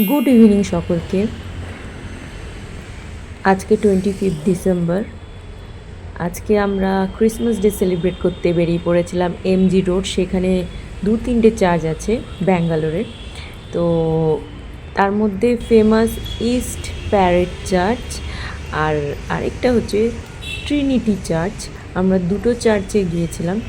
Good evening সকলকে। আজকে 25 December. আজকে আমরা ক্রিসমাস ডে সেলিব্রেট করতে বেরিয়ে পড়েছিলাম এমজি রোড। সেখানে 2-3টে চার্চ আছে ব্যাঙ্গালোরে। তো তার মধ্যে ফেমাস ইস্ট প্যারেড চার্চ আর আরেকটা হচ্ছে ট্রিনিটি চার্চ। আমরা দুটো চার্চে গিয়েছিলাম।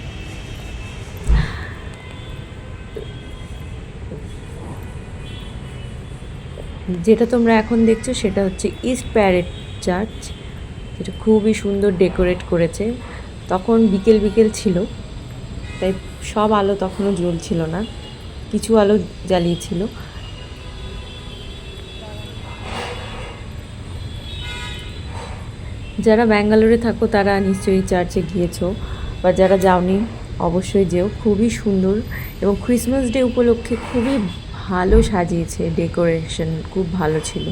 যেটা তোমরা এখন দেখছো সেটা হচ্ছে ইস্ট প্যারেড চার্চ, যেটা খুবই সুন্দর ডেকোরেট করেছে। তখন বিকেল বিকেল ছিল, তাই সব আলো তখনও জ্বলছিল না, কিছু আলো জ্বালিয়েছিল। যারা ব্যাঙ্গালোরে থাকো তারা নিশ্চয়ই চার্চে গিয়েছো, বা যারা যাওনি অবশ্যই যেও। খুবই সুন্দর এবং ক্রিসমাস ডে উপলক্ষে খুবই ভালো সাজিয়েছে, ডেকোরেশন খুব ভালো ছিল।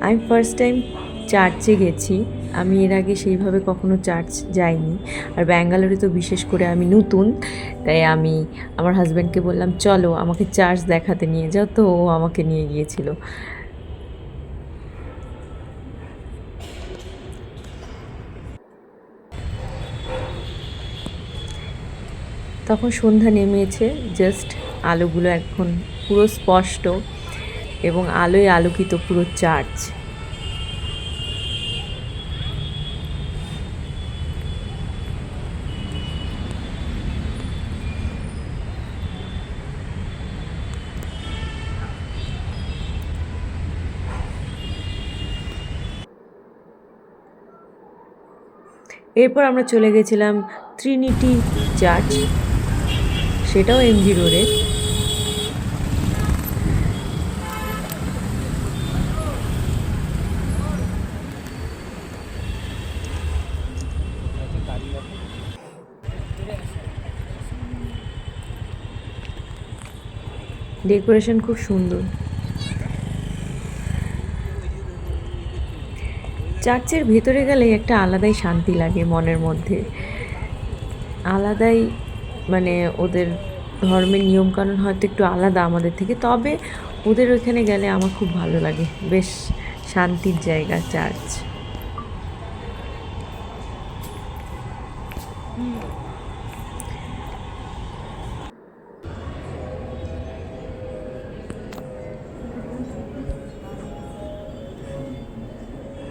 আমি ফার্স্ট টাইম চার্চে গেছি, আমি এর আগে সেইভাবে কখনো চার্চ যাইনি। আর ব্যাঙ্গালোরে তো বিশেষ করে আমি নতুন, তাই আমি আমার হাজব্যান্ডকে বললাম চলো আমাকে চার্চ দেখাতে নিয়ে যাও, তো ও আমাকে নিয়ে গিয়েছিল। তখন সন্ধ্যা নেমেছে, জাস্ট আলোগুলো এখন পুরো স্পষ্ট এবং আলোয় আলোকিত পুরো চার্চ। এরপর আমরা চলে গেছিলাম ট্রিনিটি চার্চ, সেটাও এমজি রোডে। ডেকোরেশন খুব সুন্দর। চার্চের ভেতরে গেলে একটা আলাদাই শান্তি লাগে মনের মধ্যে, আলাদাই, মানে ওদের ধর্মের নিয়মকানুন হয়তো একটু আলাদা আমাদের থেকে, তবে ওদের ওইখানে গেলে আমার খুব ভালো লাগে, বেশ শান্তির জায়গা চার্চ।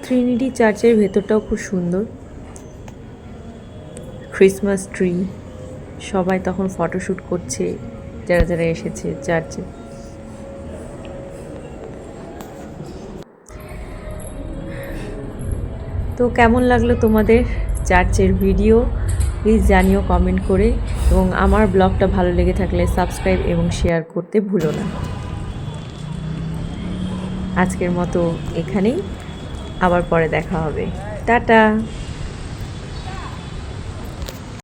ট্রিনিটি চার্চের ভেতরটাও খুব সুন্দর, ক্রিসমাস ট্রি, সবাই তখন ফটোশ্যুট করছে যারা যারা এসেছে চার্চে। তো কেমন লাগলো তোমাদের চার্চের ভিডিও, প্লিজ জানিও কমেন্ট করে, এবং আমার ব্লগটা ভালো লেগে থাকলে সাবস্ক্রাইব এবং শেয়ার করতে ভুলো না। আজকের মতো এখানেই, আবার পরে দেখা হবে, টাটা।